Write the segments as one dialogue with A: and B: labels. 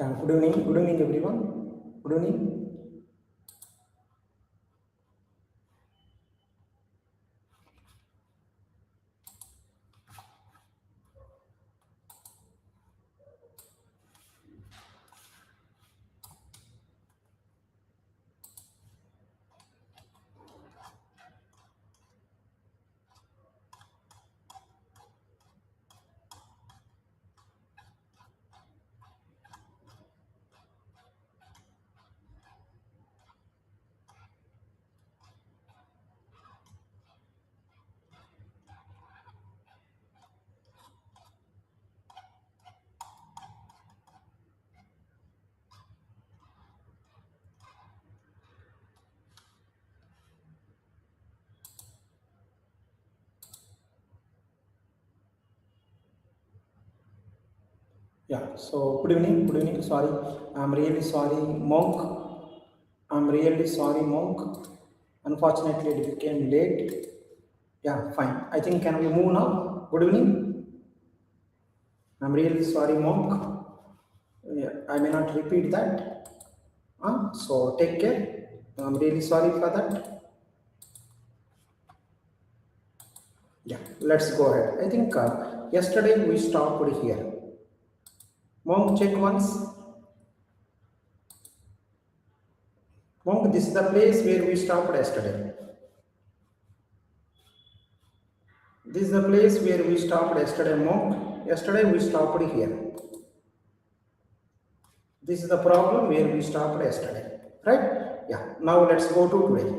A: Yeah, good evening everyone. Good evening. Yeah, so good evening, good evening. Sorry, I'm really sorry, Monk. I'm really sorry, Monk. Unfortunately, it became late. Yeah, fine. I think can we move now? Good evening. I'm really sorry, Monk. Yeah, I may not repeat that. So take care. I'm really sorry for that. Yeah, let's go ahead. I think yesterday we stopped here. Monk, check once. Monk, this is the place where we stopped yesterday. This is the place where we stopped yesterday, Monk. Yesterday we stopped here. This is the problem where we stopped yesterday. Right? Yeah. Now let's go to today.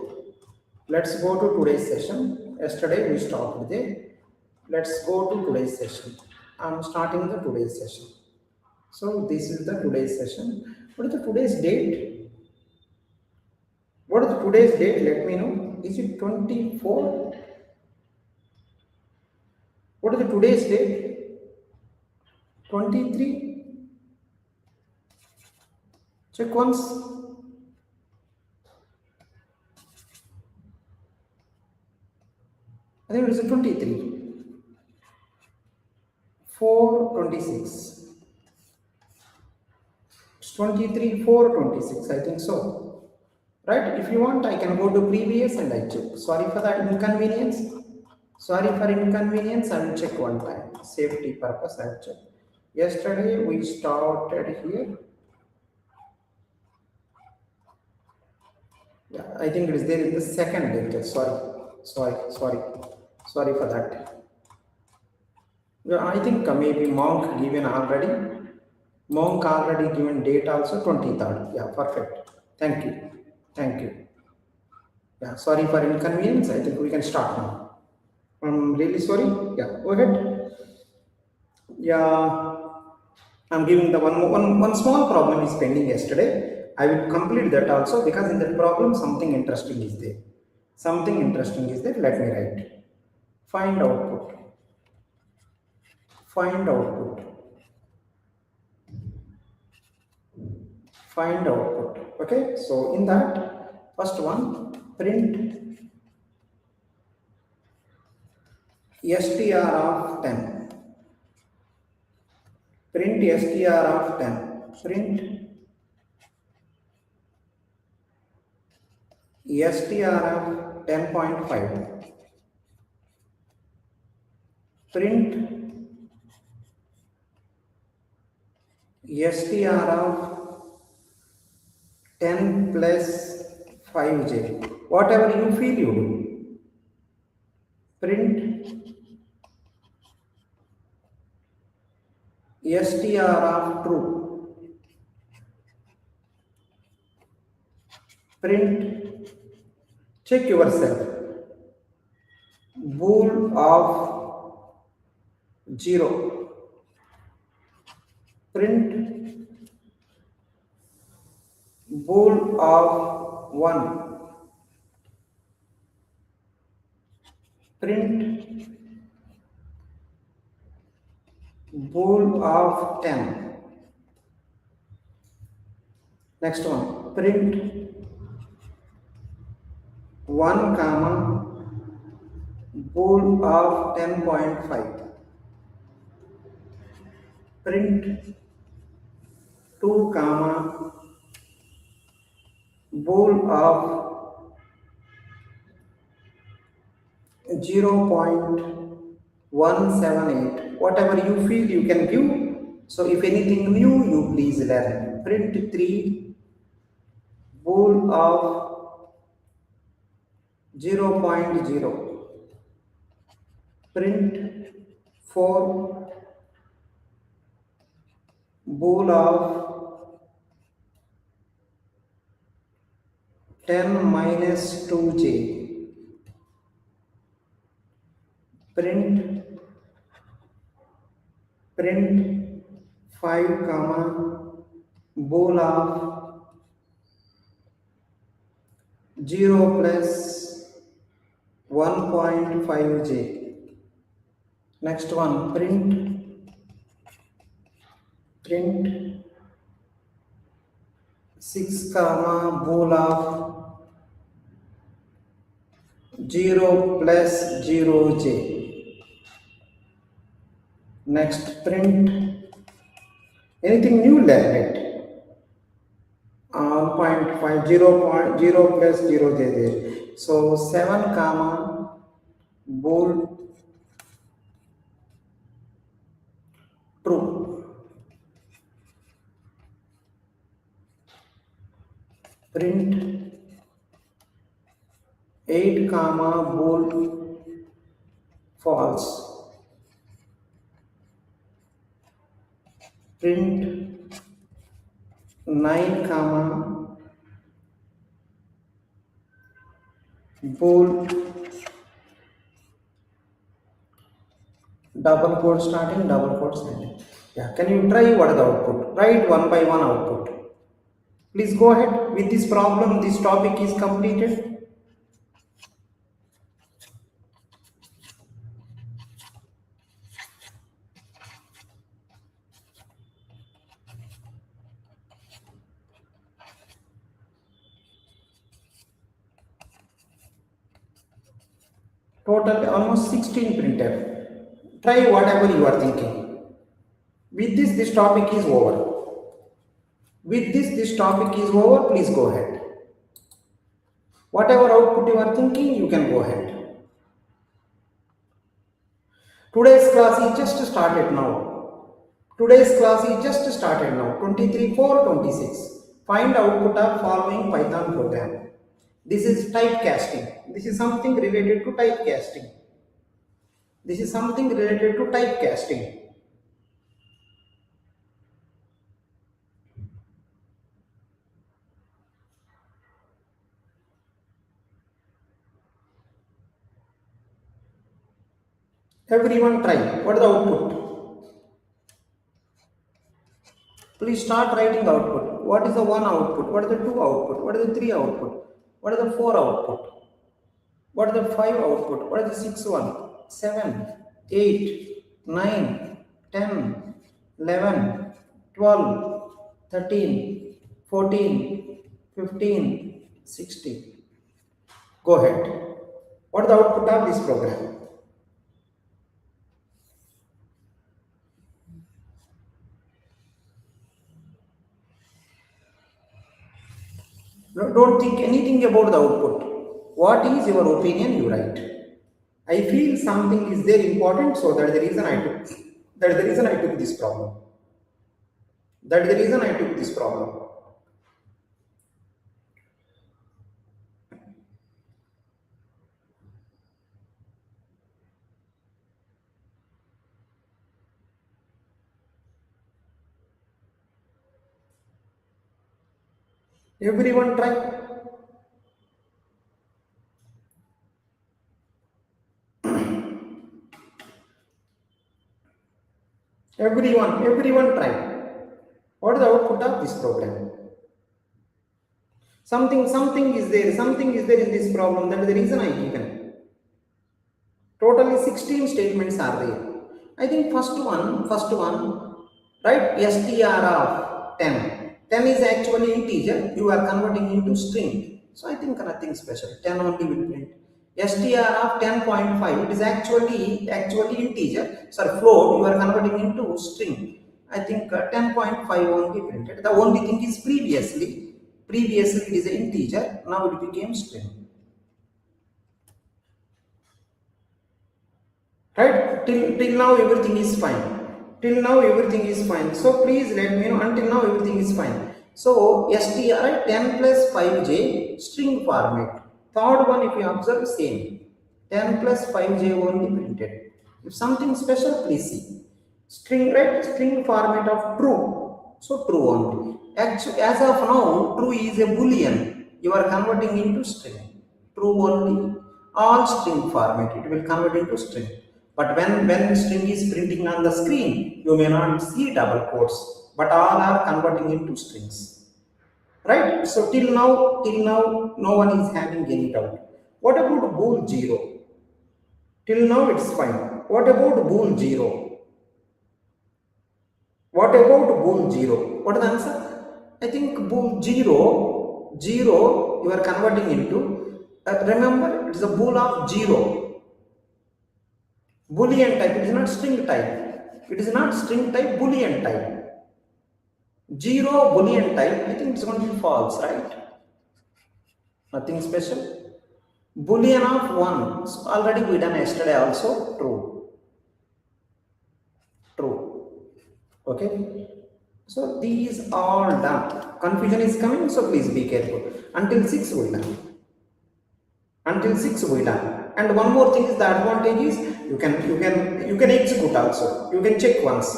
A: Let's go to today's session. Yesterday we stopped there. Let's go to today's session. I'm starting the today's session. So this is the today's session. What is the today's date? What is the today's date? Let me know. Is it 24? What is the today's date? 23? Check once. I think it is 23. 426. It's 23, 426. I think so. Right? If you want, I can go to previous and I check. Sorry for that inconvenience. Sorry for inconvenience. I will check one time. Safety purpose, I will check. Yesterday we started here. Yeah, I think it is there in the second lecture. Sorry for that. Yeah, I think maybe Monk given already. Monk already given date also 23rd. Yeah, perfect. Thank you. Thank you. Yeah, sorry for inconvenience. I think we can start now. I'm really sorry. Yeah, go ahead. Yeah, I'm giving the one small problem is pending yesterday. I will complete that also because in that problem something interesting is there. Something interesting is there. Let me write. Find output. Find output. Find output. Okay, so in that first one, print str of 10. Print str of 10. Print str of 10.5. Print str of 10 plus 5j. Whatever you feel you do. Print str of true. Print, check yourself. Bool of 0. Print bool of 1. Print bool of 10. Next one, print 1 comma bool of 10.5. Print 2 comma bool of 0.178. Whatever you feel you can give. So if anything new, you please learn. Print 3 bool of 0.0. Print 4 bool of 10 minus 2j. Print 5 comma bool of 0 plus 1.5j. Next one, print 6 comma bool of 0 plus 0j. Next, print anything new, learn it. 0.5 0 plus 0j there. So 7 comma bool true. Print 8 comma bool false. Print 9 comma bool double quote starting, double quote ending. Yeah, can you try what is the output? Write one by one output. Please go ahead with this problem. This topic is completed. Total almost 16 printf. Try whatever you are thinking. With this topic is over. With this topic is over. Please go ahead. Whatever output you are thinking, you can go ahead. Today's class is just started now. Today's class is just started now. 23/4/26. Find output of following Python program. This is typecasting. This is something related to typecasting. This is something related to typecasting. Everyone try. What is the output? Please start writing output. What is the 1 output? What is the 2 output? What is the 3 output? What is the 4 output? What is the 5 output? What is the 6 one? 7, 8, 9, 10, 11, 12, 13, 14, 15, 16. Go ahead. What is the output of this program? Don't think anything about the output. What is your opinion? You write. I feel something is there important, so that is the reason I took. That is the reason I took this problem. That is the reason I took this problem. Everyone try. Everyone try. What is the output of this program? Something is there in this problem. That is the reason I given. Totally 16 statements are there. I think first one, right? str of 10. 10 is actually integer. You are converting into string. So I think nothing special. 10 only will print. str of 10.5. It is actually integer. Sorry, float. You are converting into string. I think 10.5 won't be printed. The only thing is previously it is an integer, now it became string. Right? Till now everything is fine. Till now everything is fine. So please let me know. Until now everything is fine. So str 10 plus 5j string format. Third one, if you observe, same. 10 plus 5j only printed. If something special, please see. String, right? String format of true. So true only. Actually, as of now, true is a boolean. You are converting into string. True only. All string format, it will convert into string. But when string is printing on the screen, you may not see double quotes, but all are converting into strings. Right? So till now, no one is having any doubt. What about bool 0? Till now it's fine. What about bool 0? What about bool 0? What is the answer? I think bool 0, you are converting into, remember, it is a bool of 0. Boolean type, it is not string type. It is not string type, Boolean type. 0 Boolean type, I think it's going to be false, right? Nothing special. Boolean of 1, so already we done yesterday also, true. True. Okay. So these are done. Confusion is coming, so please be careful. Until 6 we done. Until 6 we done. And one more thing is, the advantage is you can execute also. You can check once.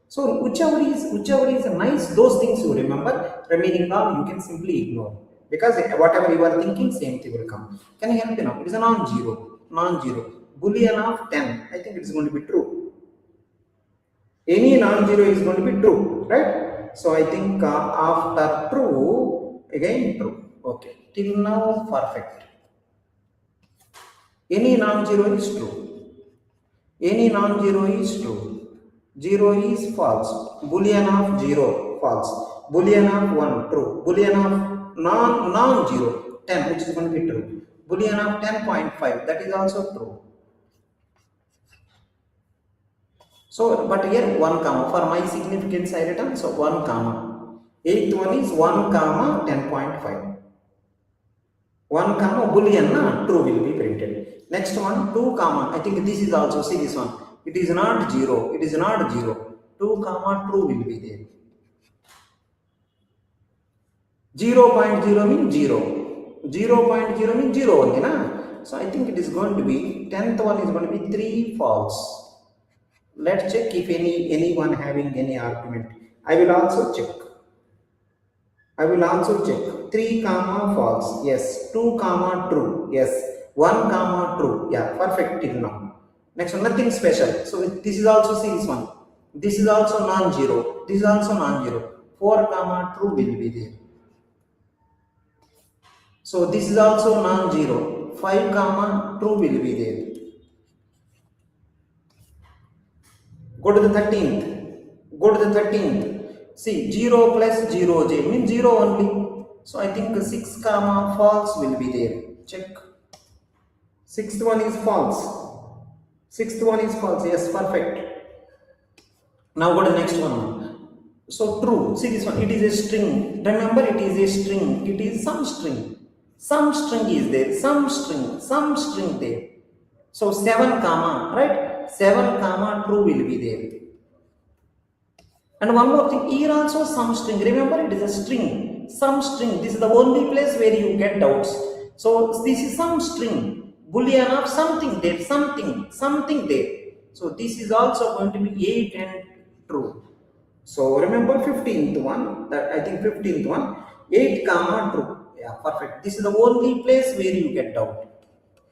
A: So whichever is nice, those things you remember. Remaining all you can simply ignore, because whatever you are thinking, same thing will come. Can you help me now? It is a non-zero. Boolean of 10. I think it is going to be true. Any non-zero is going to be true, right? So I think after true, again true. Okay. Till now perfect. Any non-zero is true. Any non-zero is true. 0 is false. Boolean of 0, false. Boolean of 1, true. Boolean of non-zero, 10, which is going to be true. Boolean of 10.5, that is also true. So, but here 1 comma, for my significance I written, so 1 comma. 8th one is 1 comma 10.5. 1 comma boolean, true will be printed. Next one, 2 comma, I think this is also, see this one, it is not 0, 2 comma true will be there. 0.0 means 0, 0.0 means 0 only, na? So I think it is going to be, 10th one is going to be 3 false. Let's check if anyone having any argument. I will also check. 3 comma false, yes. 2 comma true, yes. 1 comma true, yeah, perfect till now. Next one, nothing special. So this is also, see this one. This is also non-zero. This is also non-zero. 4 comma true will be there. So this is also non-zero. 5 comma true will be there. Go to the 13th. See, 0 plus 0j means 0 only. So I think 6 comma false will be there. Check. 6th one is false. Yes, perfect. Now go to the next one. So true. See this one. It is a string. Remember, it is a string. It is some string. Some string is there. Some string there. So 7 comma, right? 7 comma true will be there. And one more thing, here also some string. Remember, it is a string. Some string. This is the only place where you get doubts. So this is some string. Boolean of something there. Something there. So this is also going to be 8 and true. So remember 15th one. I think 15th one. 8 comma true. Yeah, perfect. This is the only place where you get doubt.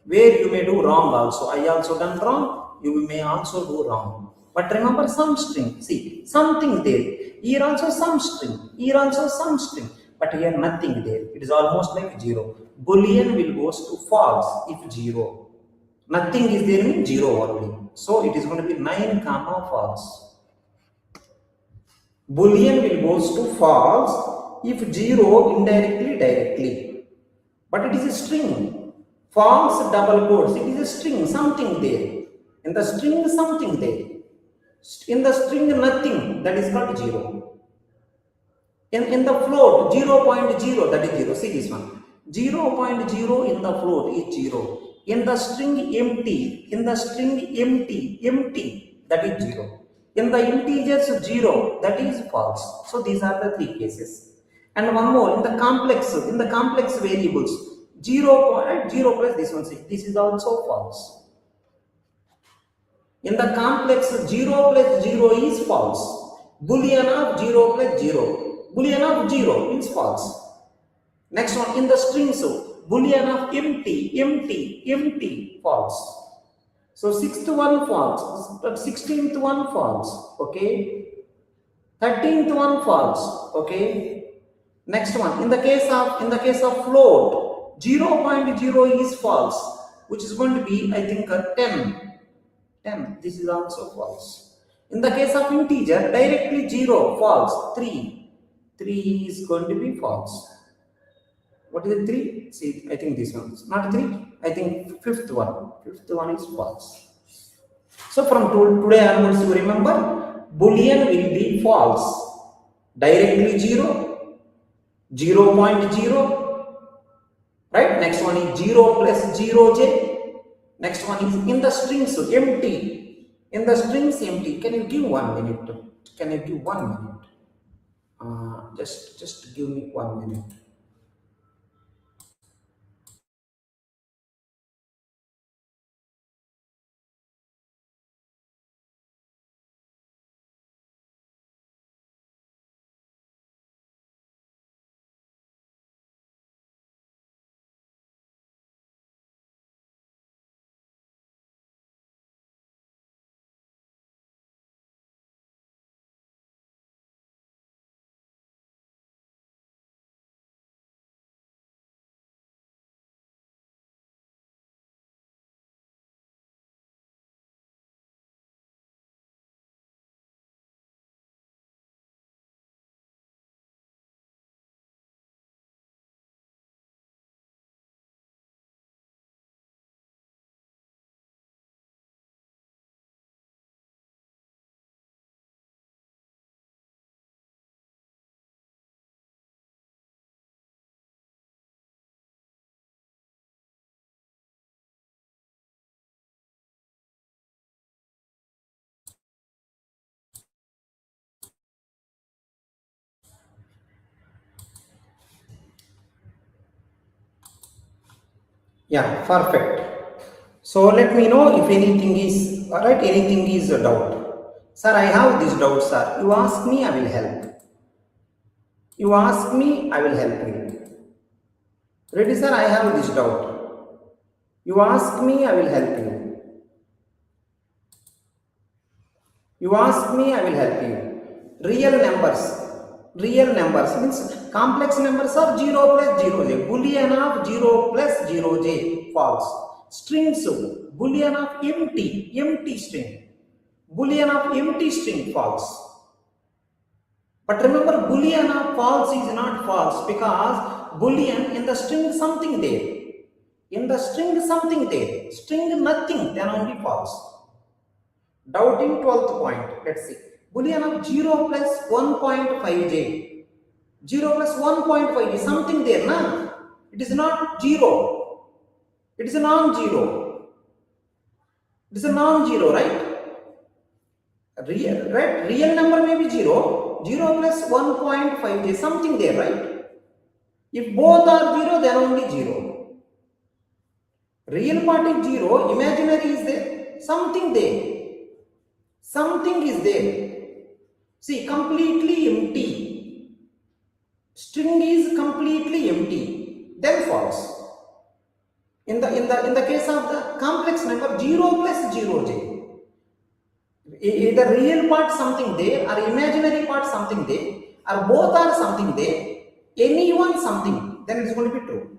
A: Where you may do wrong also. I also done wrong. You may also do wrong. But remember some string. See, something there. Here also some string. But here nothing there. It is almost like 0. Boolean will goes to false if 0. Nothing is there means 0 only. So it is going to be 9 comma false. Boolean will goes to false if 0 indirectly, directly. But it is a string. False double quotes. It is a string, something there. In the string, something there. In the string nothing, that is called 0. In the float 0.0, that is 0. See this one. 0.0 in the float is 0. In the string empty, empty, that is 0. In the integers 0, that is false. So these are the three cases. And one more, in the complex variables, 0 plus this one, see, this is also false. In the complex, 0 plus 0 is false. Boolean of 0 plus 0. Boolean of 0 is false. Next one, in the strings, Boolean of empty, false. So 6th one false, 16th one false, okay. 13th one false, okay. Next one, in the case of float, 0.0 is false, which is going to be, I think, 10. This is also false. In the case of integer, directly 0, false. 3 is going to be false. What is it? 3? See, I think this one is not 3. I think fifth one is false. So from today onwards, you remember, Boolean will be false. Directly 0, 0.0, right? Next one is 0 plus 0j. Next one is in the strings empty. In the strings empty. Can you give 1 minute? Can you give 1 minute? Just give me 1 minute. Yeah, perfect. So let me know if anything is alright, anything is a doubt. Sir, I have this doubt, sir. You ask me, I will help. You ask me, I will help you. Reddy, sir, I have this doubt. You ask me, I will help you. You ask me, I will help you. Real numbers means complex numbers are 0 plus 0j. Boolean of 0 plus 0j, false. Strings, Boolean of empty string. Boolean of empty string, false. But remember, Boolean of false is not false because Boolean in the string something there. In the string something there. String nothing, then only false. Doubting 12th point. Let's see. Boolean of 0 plus 1.5j. 0 plus 1.5 is something there, na? It is not 0. It is a non-zero. It is a non-zero, right? Real number may be 0. 0 plus 1.5j, something there, right? If both are 0, then only 0. Real part is 0, imaginary is there, something there. Something is there. See, completely empty. String is completely empty. Then false. In the case of the complex number 0 plus 0j, either real part something there or imaginary part something there or both are something there, any one something, then it's going to be true.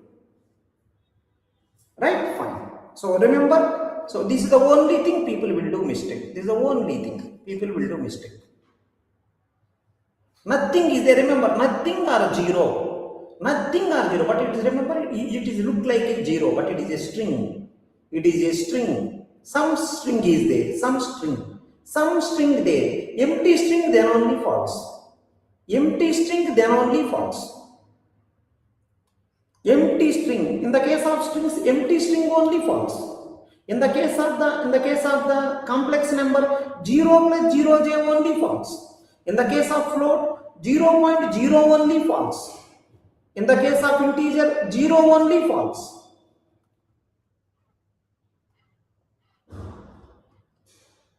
A: Right? Fine. So remember, so this is the only thing people will do mistake. This is the only thing people will do mistake. Nothing is there, remember, nothing or 0. Nothing or 0, but it is, remember, it is look like a 0, but it is a string. It is a string. Some string is there, some string. Some string there, empty string then only false. Empty string then only false. Empty string, in the case of strings, empty string only false. In the case of the complex number, 0 plus 0j only false. In the case of float, 0.0 only false. In the case of integer, 0 only false.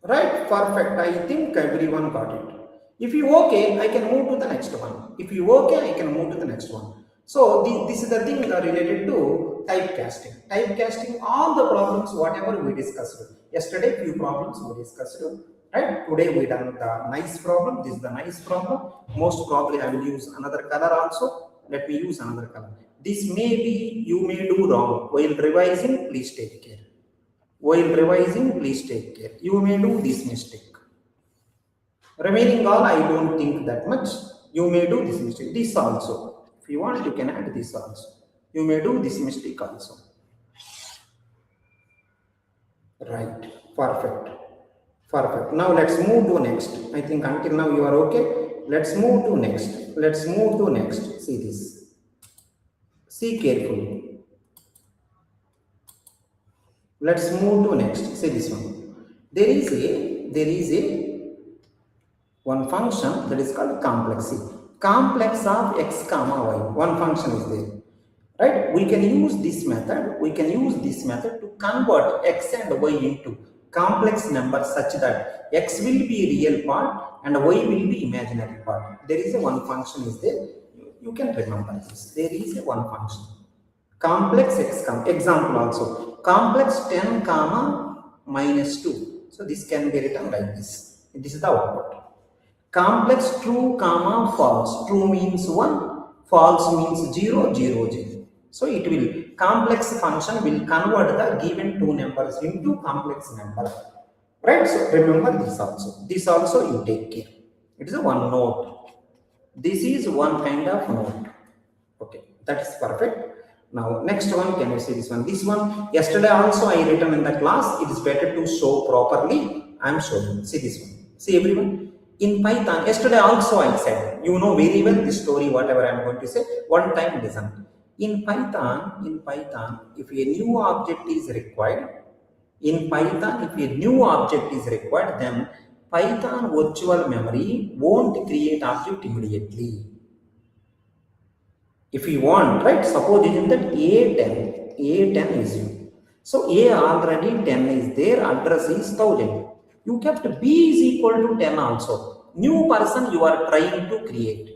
A: Right? Perfect. I think everyone got it. If you okay, I can move to the next one. If you okay, I can move to the next one. So this is the thing related to typecasting. Typecasting, all the problems whatever we discussed. Yesterday few problems we discussed. Right? Today we done the nice problem. This is the nice problem. Most probably I will use another color also. Let me use another color. This may be you may do wrong while revising. Please take care. While revising, please take care. You may do this mistake. Remaining all, I don't think that much. You may do this mistake. This also. If you want, you can add this also. You may do this mistake also. Right. Perfect. Perfect. Now let's move to next. I think until now you are okay. Let's move to next. Let's move to next. See this. See carefully. Let's move to next. See this one. There is a one function that is called complex. See, complex of x comma y. One function is there. Right? We can use this method. We can use this method to convert x and y into complex numbers such that x will be real part and y will be imaginary part. There is a one function is there. You can remember this. There is a one function. Complex x comma. Example also. Complex 10 comma minus 2. So this can be written like this. This is the output. Complex true comma false. True means 1, false means 0, 0, 0. So it will, complex function will convert the given two numbers into complex number. Right? So remember this also. This also you take care. It is a one note. This is one kind of note. Okay, that is perfect. Now next one, can you see this one? This one, yesterday also I written in the class. It is better to show properly. I am showing. See this one. See everyone. In Python, yesterday also I said, you know very well this story, whatever I am going to say. One time listen. In Python, if a new object is required, then Python virtual memory won't create object immediately. If you want, right? Suppose isn't that A10 is you. So A already 10 is there, address is 1000. You kept B is equal to 10 also. New person you are trying to create.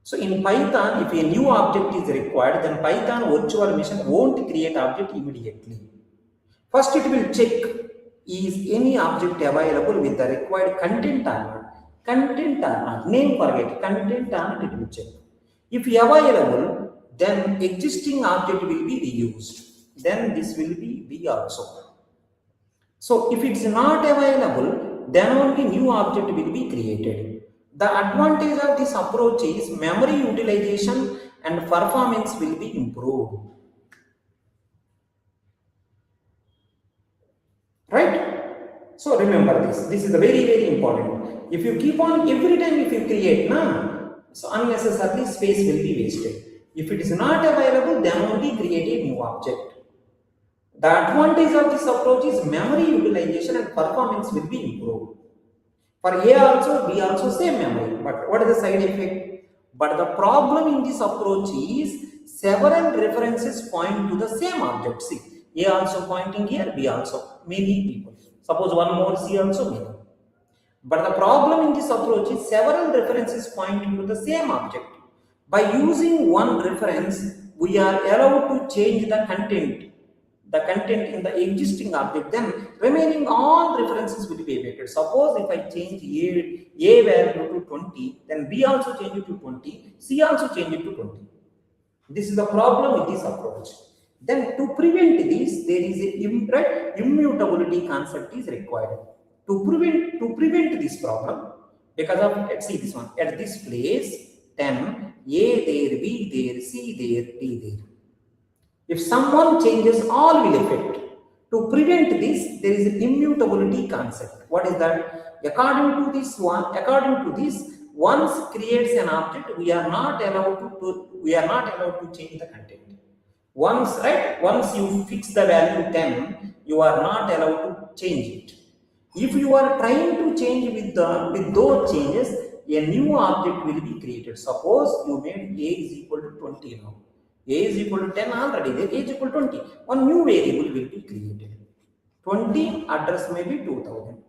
A: So in Python, if a new object is required, then Python virtual machine won't create object immediately. First it will check, is any object available with the required content or not? Content or not? Name forget, content or not, it will check. If available, then existing object will be reused. Then this will be B also. So if it's not available, then only new object will be created. The advantage of this approach is memory utilization and performance will be improved. Right? So remember this. This is the very, very important. If you keep on every time if you create, so unnecessarily space will be wasted. If it is not available, then only create a new object. The advantage of this approach is memory utilization and performance will be improved. For A also, B also same memory. But what is the side effect? But the problem in this approach is several references point to the same object. See, A also pointing here, B also, many people. Suppose one more C also, many. But the problem in this approach is several references pointing to the same object. By using one reference, we are allowed to change the content in the existing object, then remaining all references will be affected. Suppose if I change A value to 20, then B also change it to 20, C also change it to 20. This is the problem with this approach. Then to prevent this, there is a immutability concept is required. To prevent this problem, because of, let's see this one, at this place, 10, A there, B there, C there, D there. If someone changes, all will affect. To prevent this, there is an immutability concept. What is that? According to this, once creates an object, we are not allowed to change the content. Once you fix the value 10, you are not allowed to change it. If you are trying to change with those changes, a new object will be created. Suppose you made a is equal to 20 now. A is equal to 10 already, then a is equal to 20. One new variable will be created. 20 address may be 2000.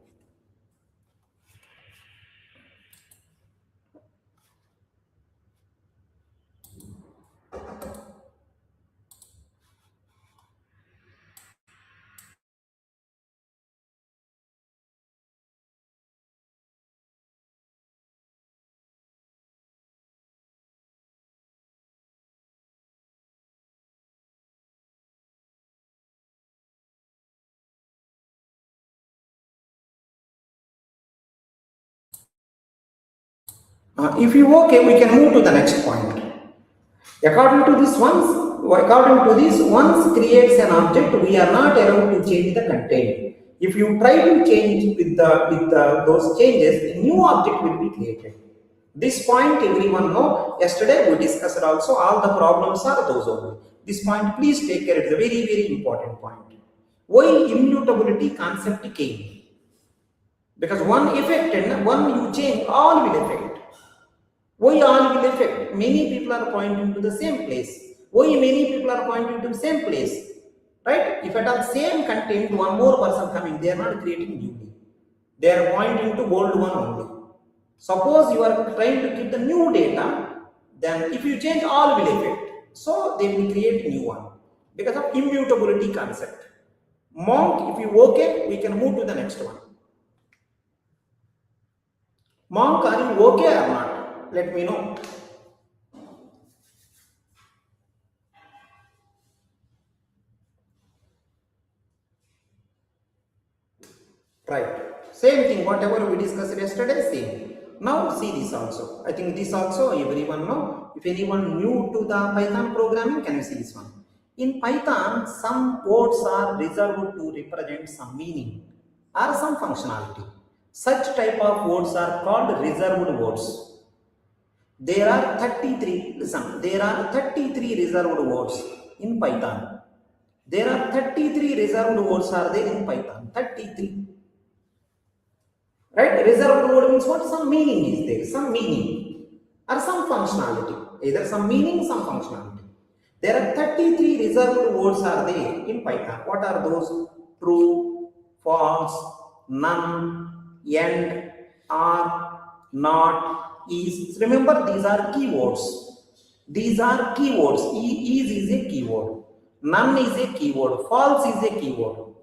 A: If you okay, we can move to the next point. According to this, once creates an object, we are not allowed to change the content. If you try to change with those changes, a new object will be created. This point everyone know. Yesterday we discussed also. All the problems are those only. This point, please take care. It's a very, very important point. Why immutability concept came? Because one effect and one you change, all will affect. Why all will affect? Many people are pointing to the same place. Why many people are pointing to the same place? Right? If at all same content, one more person coming, they are not creating newly. They are pointing to old one only. Suppose you are trying to get the new data, then if you change, all will affect. So they will create new one because of immutability concept. Monk, if you okay, we can move to the next one. Monk, are you okay or not? Let me know. Right. Same thing, whatever we discussed yesterday, same. Now see this also. I think this also everyone know. If anyone new to the Python programming, can you see this one? In Python, some words are reserved to represent some meaning or some functionality. Such type of words are called reserved words. There are 33, listen, there are 33 reserved words in Python. There are 33 reserved words are there in Python, 33. Right? Reserved word means what? Some meaning is there, some meaning or some functionality. Either some meaning, some functionality. There are 33 reserved words are there in Python. What are those? True, false, none, end, are, not, is. Remember, these are keywords. These are keywords. Is a keyword. None is a keyword. False is a keyword.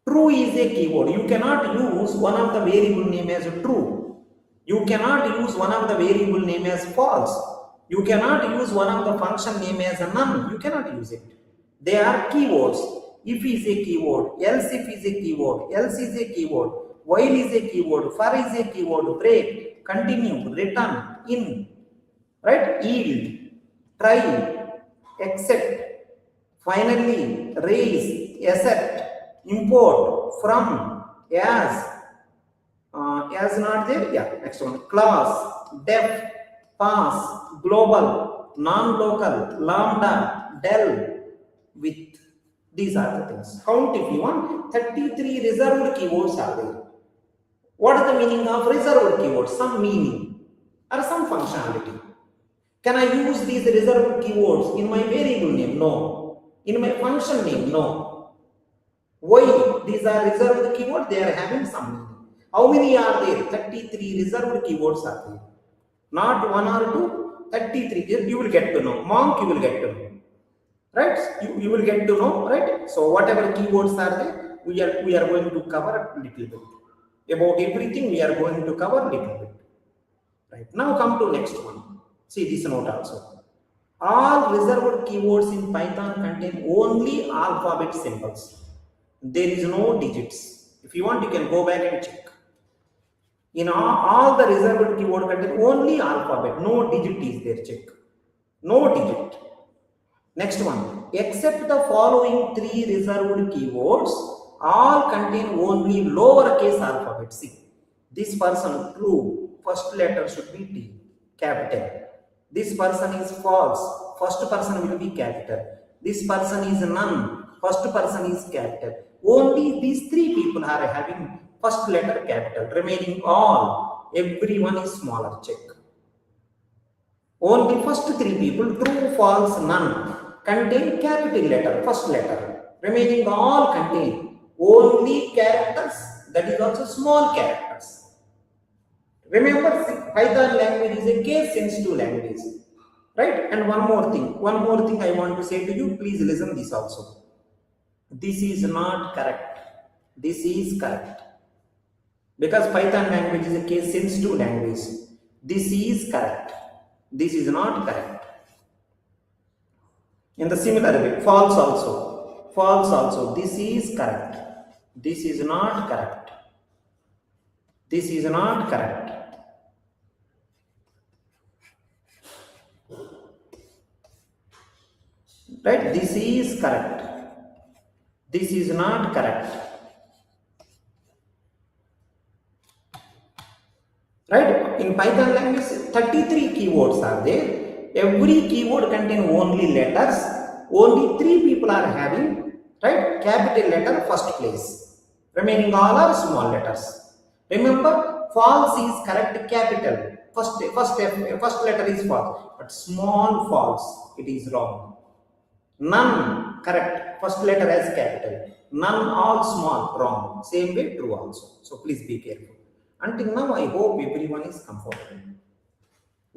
A: True is a keyword. You cannot use one of the variable name as true. You cannot use one of the variable name as false. You cannot use one of the function name as a none. You cannot use it. They are keywords. If is a keyword, else if is a keyword, else is a keyword, while is a keyword, for is a keyword, break, continue, return, in, right? Yield, try, accept, finally, raise, accept, import, from, as not there, yeah, next one, class, def, pass, global, non-local, lambda, del, with. These are the things. Count if you want. 33 reserved keywords are there. What is the meaning of reserved keywords? Some meaning or some functionality. Can I use these reserved keywords in my variable name? No. In my function name? No. Why? These are reserved keywords. They are having some meaning. How many are there? 33 reserved keywords are there. Not one or two. 33. You will get to know. Monk, you will get to know. Right? You will get to know, right? So whatever keywords are there, we are going to cover a little bit. About everything we are going to cover a little bit. Right. Now come to next one. See this note also. All reserved keywords in Python contain only alphabet symbols. There is no digits. If you want, you can go back and check. In all the reserved keyword contain only alphabet. No digit is there. Check. No digit. Next one, except the following three reserved keywords, all contain only lowercase alphabet. See, this person true, first letter should be T, capital. This person is false, first person will be capital. This person is none, first person is capital. Only these three people are having first letter capital. Remaining all, everyone is smaller. Check. Only first three people, true, false, none, contain capital letter, first letter. Remaining all contain only characters, that is also small characters. Remember, Python language is a case sensitive language, right? And one more thing I want to say to you, please listen this also. This is not correct. This is correct. Because Python language is a case sensitive language. This is correct. This is not correct. In the similar way, false also. False also. This is correct. This is not correct. This is not correct. Right? This is correct. This is not correct. Right? In Python language, 33 keywords are there. Every keyword contains only letters. Only 3 people are having, right, capital letter first place. Remaining all are small letters. Remember, false is correct capital. First letter is false, but small false, it is wrong. None correct, first letter as capital. None all small, wrong. Same way true also. So please be careful. Until now, I hope everyone is comfortable.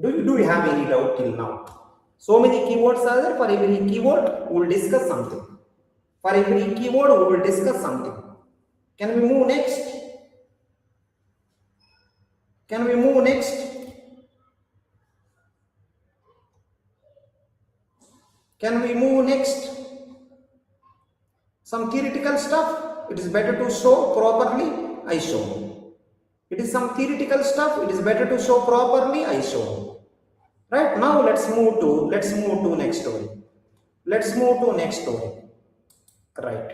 A: Do you have any doubt till now? So many keywords are there. For every keyword, we will discuss something. For every keyword, we will discuss something. Can we move next? Can we move next? Can we move next? Some theoretical stuff, it is better to show properly, I show. It is some theoretical stuff, it is better to show properly, I show. Right, now let's move to next story. Let's move to next story. Right.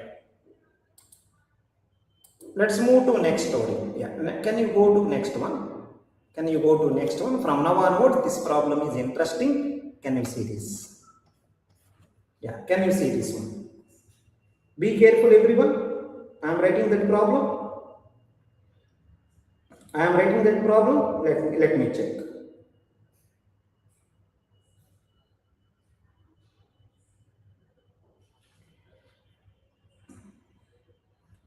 A: Let's move to next story. Yeah. Can you go to next one? Can you go to next one? From now onward, this problem is interesting. Can you see this? Yeah, can you see this one? Be careful, everyone. I am writing that problem. Let me check.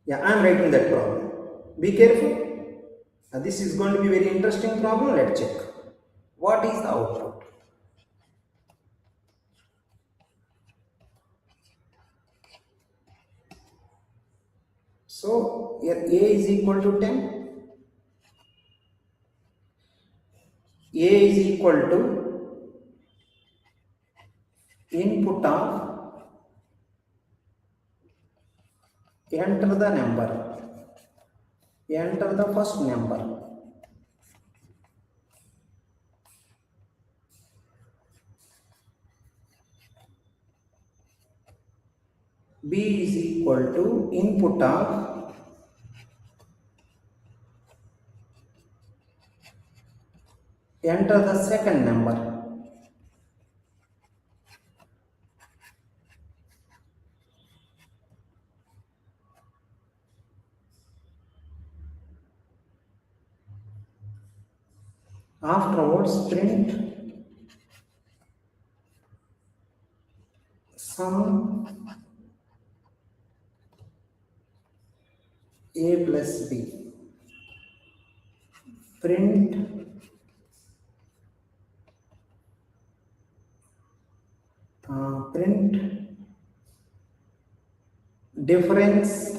A: Yeah, I am writing that problem. Be careful. This is going to be very interesting problem. Let's check. What is the output? So here A is equal to 10. A is equal to input of enter the number. Enter the first number. B is equal to input of enter the second number. Afterwards, print sum A plus B. Print difference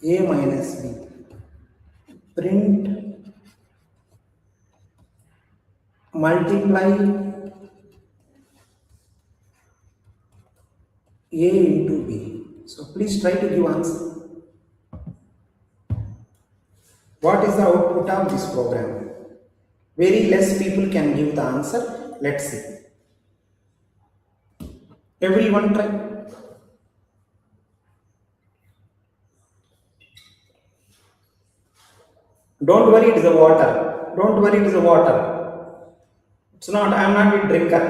A: A minus B. Print multiply A into B. So please try to give answer. What is the output of this program? Very less people can give the answer. Let's see. Everyone try. Don't worry, it is the water. Don't worry, it is the water. It's not. I am not a drinker.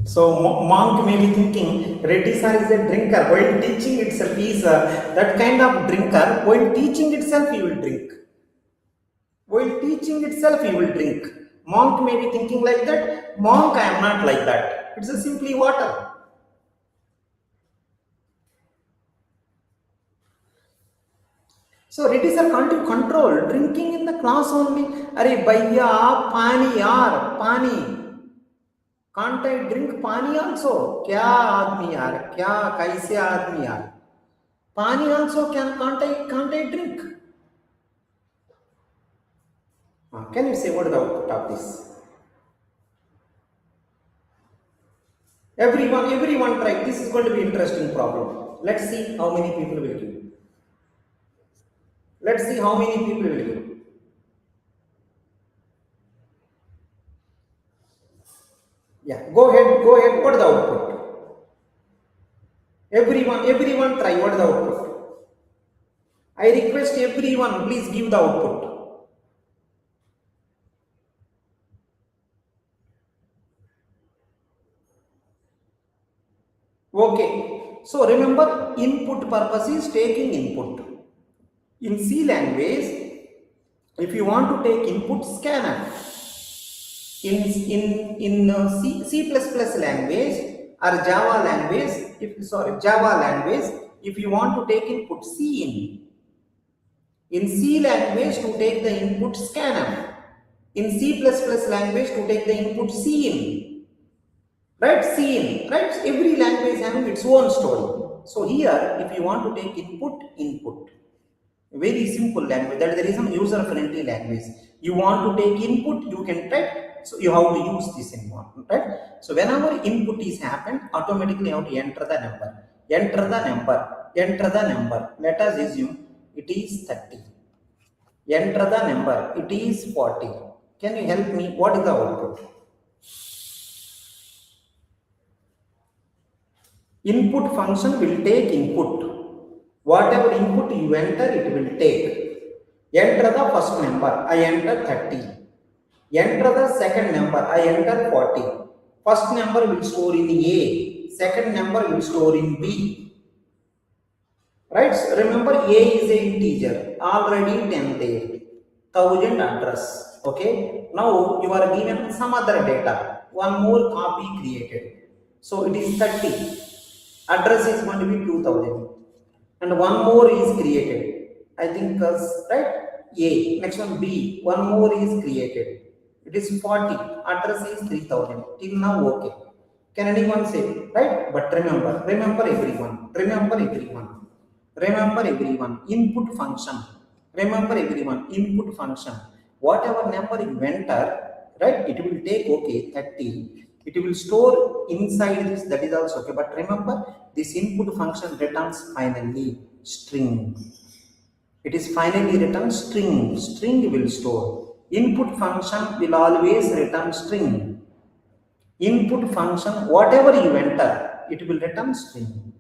A: So monk may be thinking, Reddy sir is a drinker. While teaching itself, he is that kind of drinker. While teaching itself, he will drink. While teaching itself, he will drink. Monk may be thinking like that. Monk, I am not like that. It's a simply water. So Reddy sir, can't you control drinking in the class only? Arey bhaiya, pani yaar, pani. Can't I drink pani also? Kya aadmi yaar? Kya kaise aadmi yaar? Pani also can't I drink? Can you say what is the output of this? Everyone try. This is going to be interesting problem. Let's see how many people will give. Let's see how many people will give. Yeah, go ahead. What is the output? Everyone try. What is the output? I request everyone, please give the output. Okay. So remember, input purpose is taking input. In C language, if you want to take input, scanner. In C++ language or Java language, if you want to take input, C in C language to take the input, scanner. In C++ language to take the input, C right? Right? Every language having its own story. So here, if you want to take input, very simple language. That is the reason user-friendly language. You want to take input, you can type. So you have to use this environment, right? So whenever input is happened, automatically you have to enter the number. Let us assume it is 30. Enter the number. It is 40. Can you help me? What is the output? Input function will take input. Whatever input you enter, it will take. Enter the first number. I enter 30. Enter the second number. I enter 40. First number will store in A. Second number will store in B. Right? So remember, A is an integer. Already 10 there. 1000 address. Okay. Now you are given some other data. One more copy created. So it is 30. Address is going to be 2000. And one more is created. I think, right? A. Next one B. One more is created. It is 40. Address is 3000. Till now, okay. Can anyone say? Right? But remember everyone. Input function. Remember everyone. Input function. Whatever number you enter, right? It will take, okay, 30. It will store inside this. That is also okay. But remember, this input function returns finally string. It is finally return string. String will store. Input function will always return string. Input function, whatever you enter, it will return string.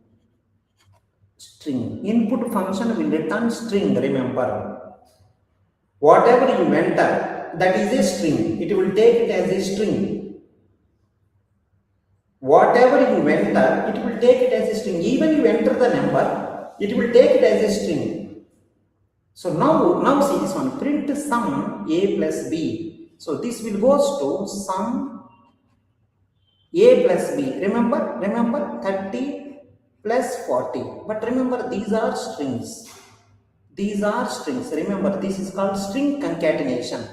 A: Input function will return string. Remember, whatever you enter, that is a string. It will take it as a string. Whatever you enter, it will take it as a string. Even you enter the number, it will take it as a string. So now see this one, print sum A plus B. So this will goes to sum A plus B. Remember 30 plus 40. But remember, these are strings. Remember, this is called string concatenation.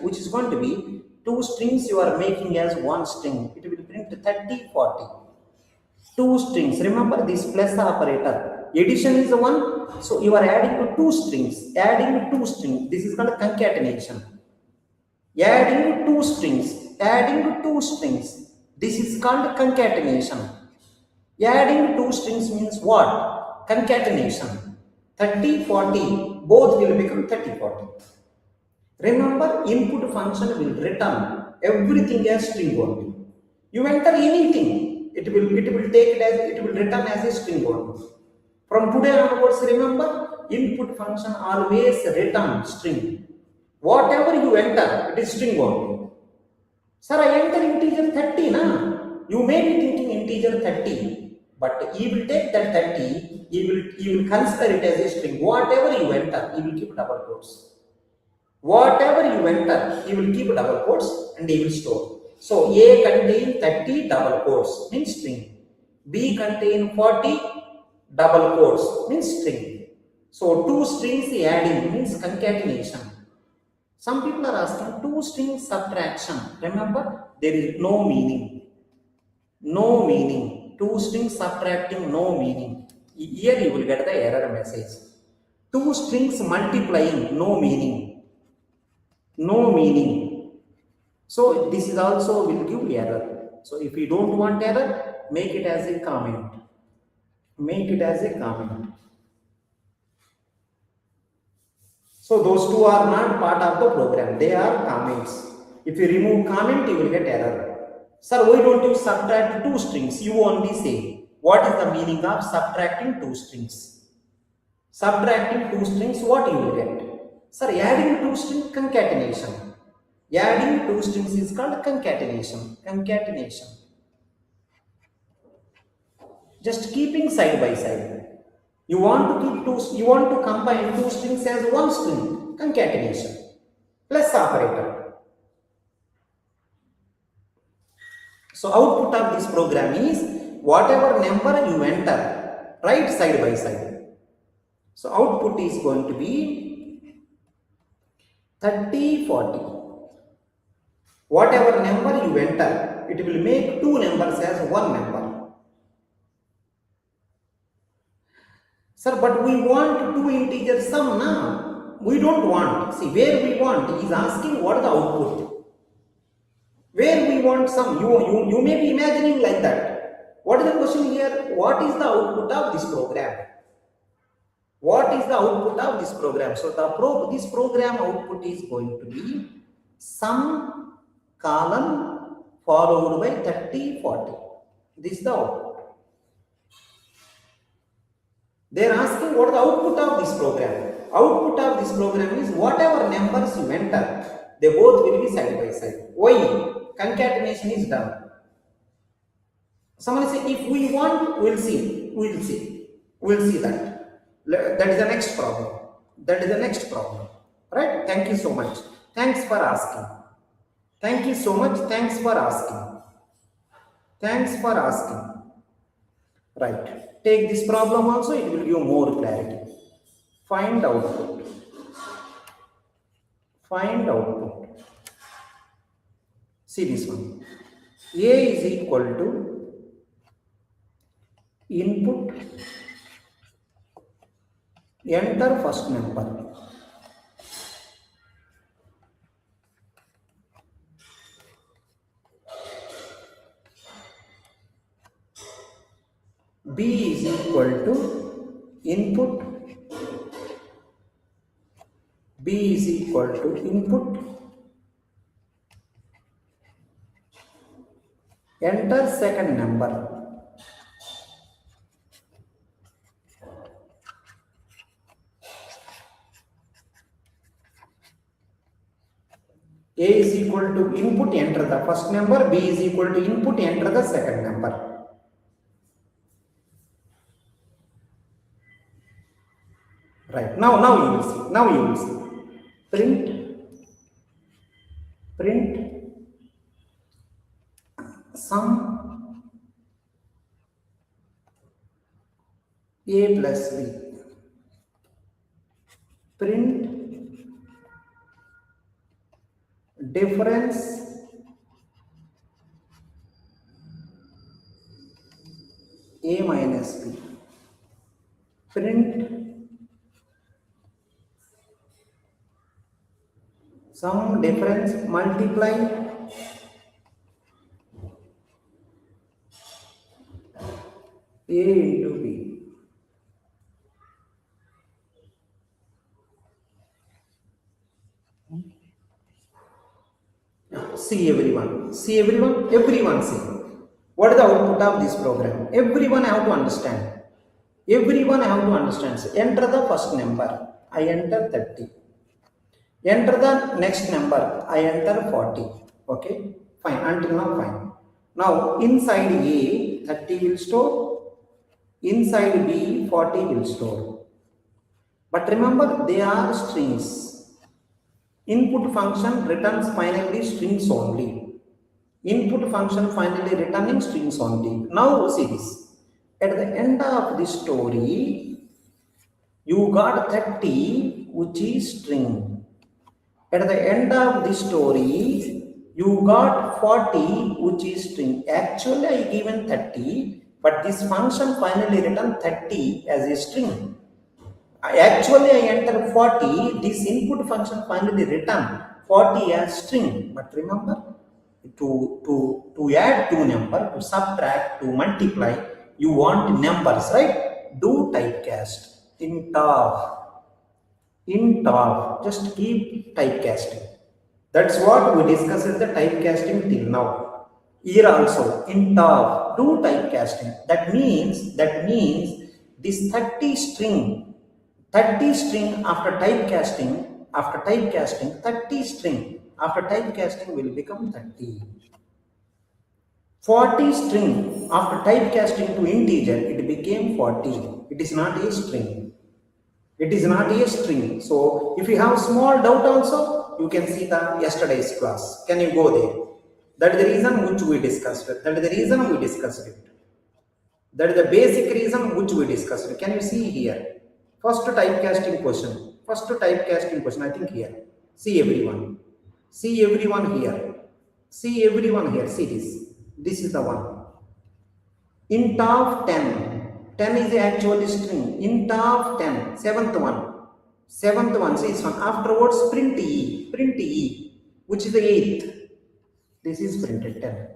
A: Which is going to be two strings you are making as one string. It will print 30, 40. Two strings. Remember this plus operator. Addition is the one. So you are adding to two strings. Adding to two strings. This is called concatenation. Adding to two strings. Adding to two strings. This is called concatenation. Adding two strings means what? Concatenation. 30, 40. Both will become 30, 40. Remember, input function will return everything as string only. You enter anything, it will take it as it will return as a string only. From today onwards, remember, input function always return string. Whatever you enter, it is string only. Sir, I enter integer 30, na? You may be thinking integer 30, but he will take that 30, he will consider it as a string. Whatever you enter, he will keep double quotes. Whatever you enter, he will keep double quotes and he will store. So A contain 30 double quotes means string. B contain 40 double quotes means string. So two strings adding means concatenation. Some people are asking two strings subtraction. Remember, there is no meaning. No meaning. Two strings subtracting, no meaning. Here you will get the error message. Two strings multiplying, no meaning. No meaning. So this is also will give error. So if you don't want error, make it as a comment. Make it as a comment. So those two are not part of the program. They are comments. If you remove comment, you will get error. Sir, why don't you subtract two strings? You only say. What is the meaning of subtracting two strings? Subtracting two strings, what you will get? Sir, adding two strings, concatenation. Adding two strings is called concatenation. Concatenation. Just keeping side by side. You want to keep two. You want to combine two strings as one string. Concatenation. Plus operator. So output of this program is whatever number you enter, write side by side. So output is going to be 30, 40. Whatever number you enter, it will make two numbers as one number. Sir, but we want two integer sum now. We don't want. See, where we want, he is asking what is the output. Where we want sum, you may be imagining like that. What is the question here? What is the output of this program? What is the output of this program? So this program output is going to be sum colon followed by 30, 40. This is the output. They are asking what is the output of this program. Output of this program is whatever numbers you enter, they both will be side by side. Why? Concatenation is done. Someone say, if we want, we'll see. We'll see. We'll see that. That is the next problem. That is the next problem. Right? Thank you so much. Thanks for asking. Thank you so much. Thanks for asking. Thanks for asking. Right. Take this problem also, it will give more clarity. Find output. Find output. See this one. A is equal to input, enter first number. B is equal to input. B is equal to input. Enter second number. A is equal to input, enter the first number. B is equal to input, enter the second number. Right. Now you will see. Now you will see. Print sum A plus B. Print difference . A minus B. Print some difference, multiply A into B. See everyone, everyone see. What is the output of this program? Everyone have to understand. Everyone have to understand. So enter the first number. I enter 30. Enter the next number. I enter 40. Okay, fine. Until now, fine. Now inside A, 30 will store. Inside B, 40 will store. But remember, they are strings. Input function returns finally strings only. Input function finally returning strings only. Now see this. At the end of the story, you got 30, which is string. At the end of the story, you got 40, which is string. Actually, I given 30, but this function finally returned 30 as a string. Actually, I enter 40, this input function finally return 40 as string. But remember, to add two numbers, to subtract, to multiply, you want numbers, right? Do typecast. Int of, just keep typecasting. That's what we discussed the typecasting till now. Here also, int of, do typecasting. That means this 30 string after typecasting, 30 string after typecasting will become 30. 40 string after typecasting to integer, it became 40. It is not a string. It is not a string. So if you have small doubt also, you can see the yesterday's class. Can you go there? That is the reason which we discussed it. That is the reason we discussed it. That is the basic reason which we discussed it. Can you see here? First typecasting question. I think here. See everyone here. See this. This is the one. Int of 10. 10 is the actual string. Int of 10. Seventh one. See this one. Afterwards, print E, which is the 8th. This is printed 10.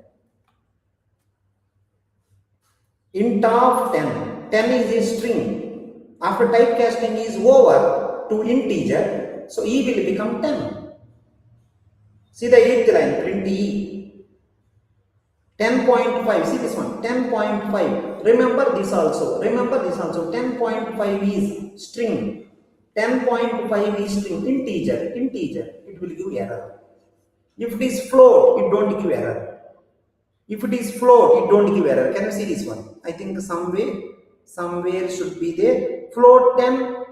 A: Int of 10. 10 is a string. After typecasting is over to integer, so E will become 10. See the 8th line, print E. 10.5, see this one, 10.5. Remember this also. 10.5 is string. 10.5 is string, integer. It will give error. If it is float, it don't give error. Can you see this one? I think somewhere should be there. Float 10,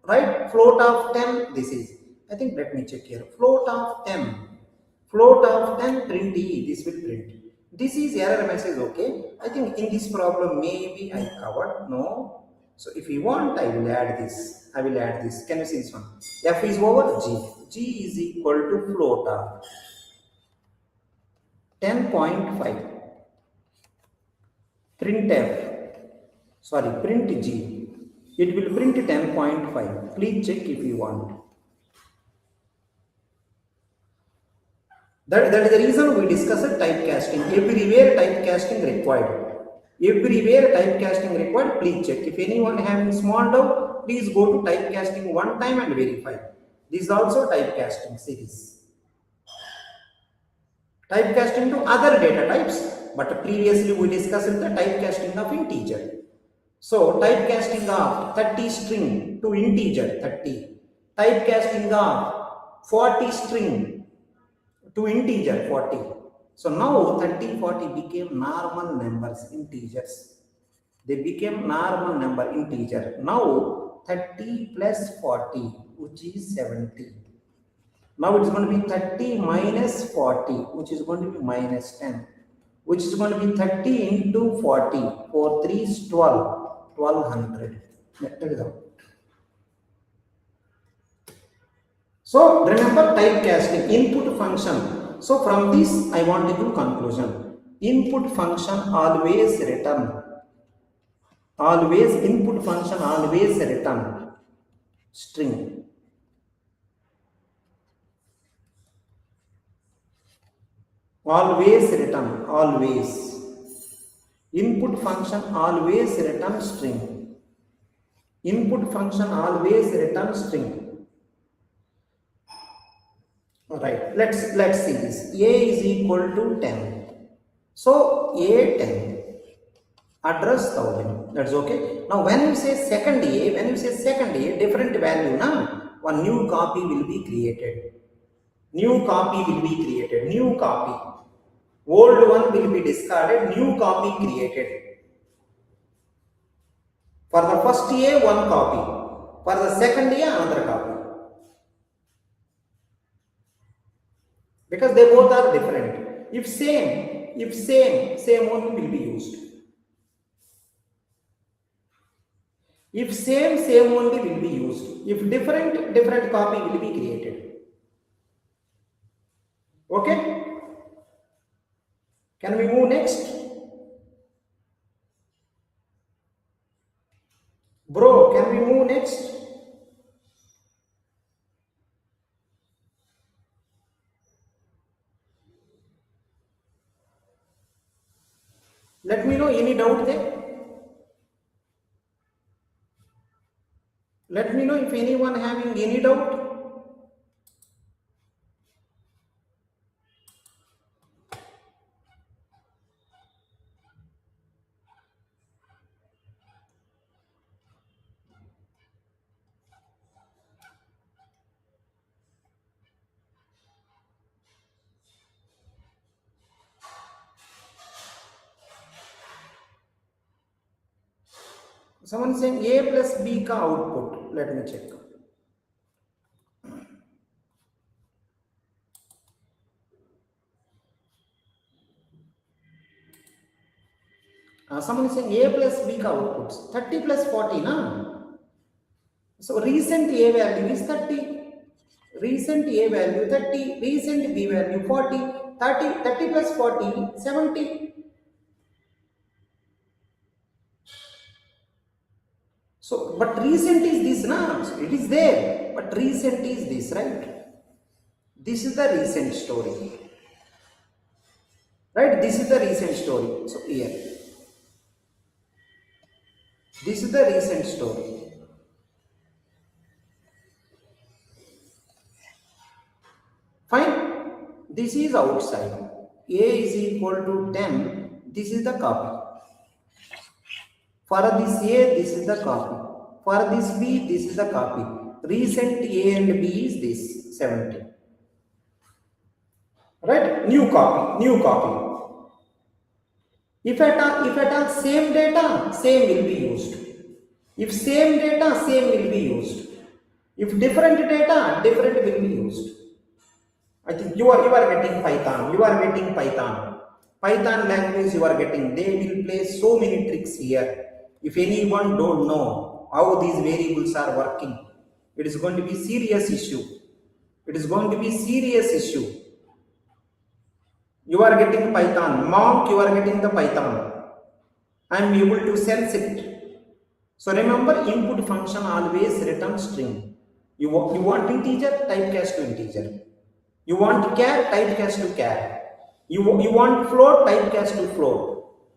A: right? Float of 10, this is. I think let me check here. Float of 10, print E, this will print. This is error message, okay? I think in this problem maybe I covered, no. So if you want, I will add this. Can you see this one? F is over G. G is equal to float of 10.5. Print G. It will print 10.5. Please check if you want. That is the reason we discussed typecasting. Everywhere typecasting required. Please check. If anyone having small doubt, please go to typecasting one time and verify. This is also typecasting series. Typecasting to other data types, but previously we discussed the typecasting of integer. So typecasting of 30 string to integer 30. Typecasting of 40 string to integer 40. So now 30, 40 became normal numbers, integers. They became normal number, integer. Now 30 plus 40, which is 70. Now it's going to be 30 minus 40, which is going to be minus 10, which is going to be 30 into 40. 4 3 is 12. 1200. That is out. So remember typecasting, input function. So from this I want to do conclusion. Input function always return Always input function always return string. Always return, always. Input function always return string. Input function always return string. Alright, let's see this. A is equal to 10. So A 10. Address 1000. That's okay. Now when you say second A, different value, na? One new copy will be created. New copy will be created. New copy. Old one will be discarded. New copy created. For the first A, one copy. For the second A, another copy. Because they both are different. If same only will be used. If same only will be used. If different copy will be created. Okay? Can we move next? Bro, can we move next? Let me know any doubt there. Let me know if anyone having any doubt. Someone saying A plus B ka output. Let me check. Someone is saying A plus B ka outputs. 30 plus 40, na? So recent A value is 30. Recent A value 30. Recent B value 40. 30 plus 40, 70. So, but recent is this, na? So it is there. But recent is this, right? This is the recent story. Right? This is the recent story. So here. This is the recent story. Fine. This is outside. A is equal to 10. This is the copy. For this A, this is the copy. For this B, this is the copy. Recent A and B is this 70. Right? New copy. If at all same data, same will be used. If same data, same will be used. If different data, different will be used. I think you are getting Python. You are getting Python. Python language you are getting. They will play so many tricks here. If anyone don't know how these variables are working, it is going to be serious issue. It is going to be serious issue. You are getting Python. Monk, you are getting the Python. I am able to sense it. So remember, input function always return string. You want integer, typecast to integer. You want char, typecast to char. You want float, typecast to float.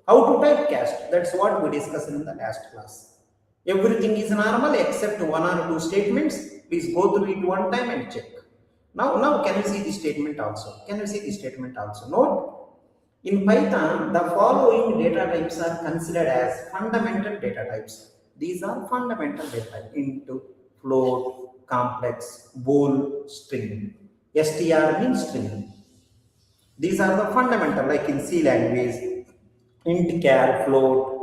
A: How to typecast? That's what we discussed in the last class. Everything is normal except one or two statements. Please go through it one time and check. Now can you see the statement also? Can you see the statement also? Note, in Python, the following data types are considered as fundamental data types. These are fundamental data types: int, float, complex, bool, string. str means string. These are the fundamental, like in C language, int, char, float,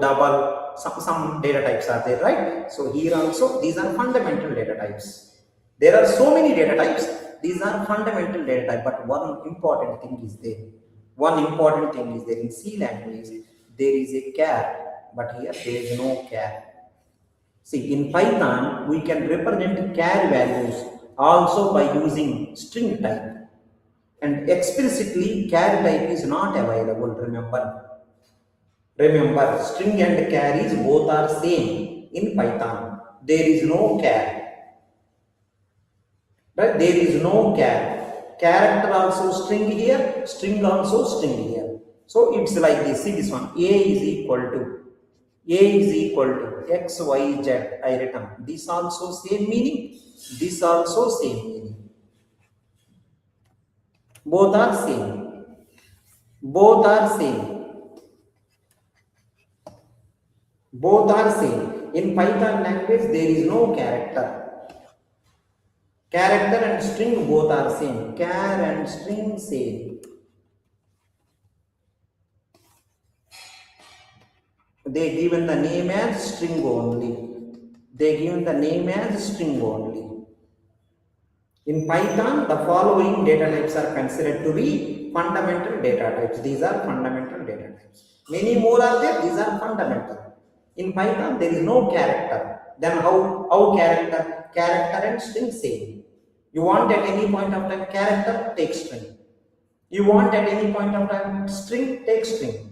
A: double. Some data types are there, right? So here also, these are fundamental data types. There are so many data types. These are fundamental data type, but one important thing is there. In C language, there is a char, but here there is no char. See, in Python, we can represent char values also by using string type. And explicitly, char type is not available, remember. Remember, string and carries both are same in Python. There is no char. Right? There is no char. Character also string here, string also string here. So it's like this. See this one. A is equal to X, Y, Z. I written. This also same meaning. This also same meaning. Both are same. Both are same. Both are same. In Python language, there is no character. Character and string both are same. Char and string same. They given the name as string only. They given the name as string only. In Python, the following data types are considered to be fundamental data types. These are fundamental data types. Many more are there. These are fundamental. In Python, there is no character. Then how character? Character and string same. You want at any point of time character, take string. You want at any point of time string, take string.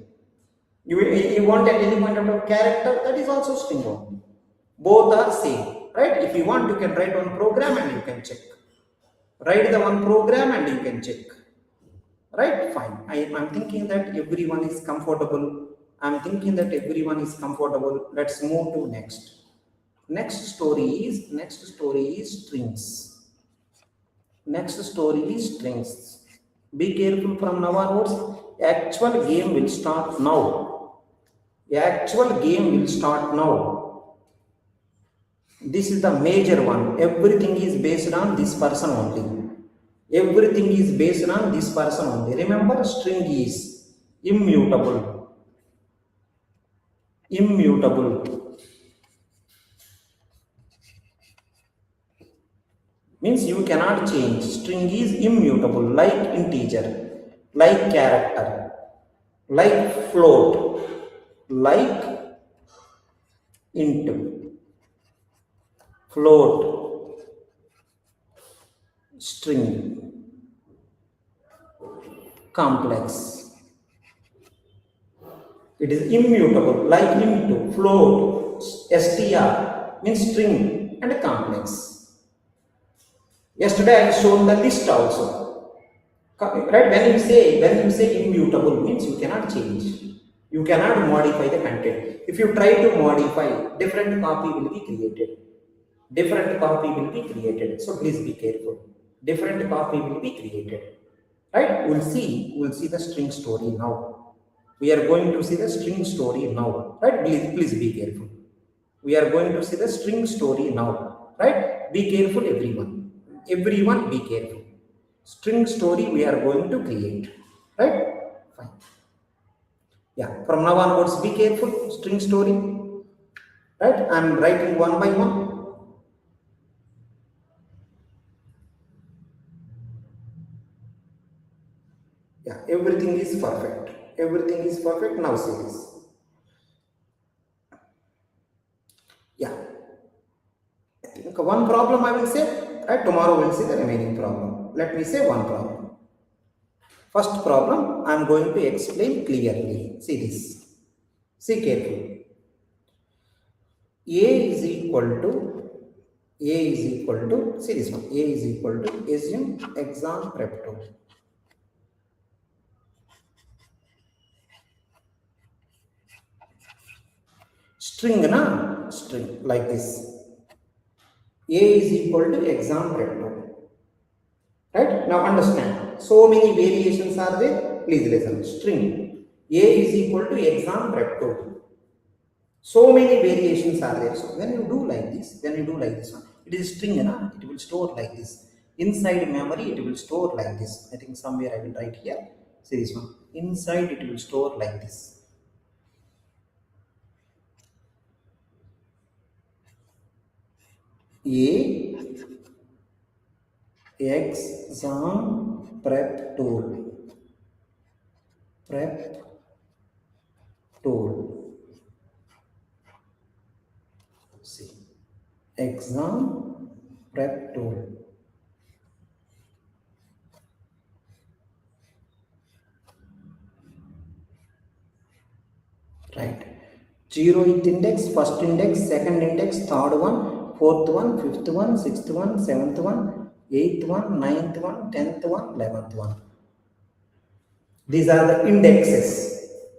A: You want at any point of time character, that is also string only. Both are same, right? If you want, you can write one program and you can check. Write the one program and you can check. Right? Fine. I'm thinking that everyone is comfortable. I'm thinking that everyone is comfortable. Let's move to next. Next story is strings. Next story is strings. Be careful from now onwards. Actual game will start now. Actual game will start now. This is the major one. Everything is based on this person only. Everything is based on this person only. Remember, string is immutable. Immutable means you cannot change. String is immutable, like integer, like character, like float, like int, float, string, complex. It is immutable, like int, float, str means string and complex. Yesterday I showed the list also. Right? When you say immutable means you cannot change. You cannot modify the content. If you try to modify, different copy will be created. Different copy will be created. So please be careful. Different copy will be created. Right? We'll see the string story now. We are going to see the string story now. Right? Please be careful. We are going to see the string story now. Right? Be careful, everyone. Everyone be careful. String story we are going to create. Right? Fine. Yeah. From now onwards, be careful. String story. Right? I am writing one by one. Yeah. Everything is perfect. Everything is perfect. Now see this. Yeah. I think one problem I will say. Right? Tomorrow we'll see the remaining problem. Let me say one problem. First problem I am going to explain clearly. See this. See carefully. A is equal to, see this one. A is equal to, assume exam prep 2. String like this. A is equal to exam prep 2. Right? Now understand. So many variations are there. Please listen. String. A is equal to exam prep 2. So many variations are there. So when you do like this, one, it is string, it will store like this. Inside memory, it will store like this. I think somewhere I will write here. See this one. Inside it will store like this. A exam prep tool. Prep tool. See. Exam prep tool. Right. 0th index, first index, second index, third one, fourth one, fifth one, sixth one, seventh one, eighth one, ninth one, 10th one, 11th one. These are the indexes.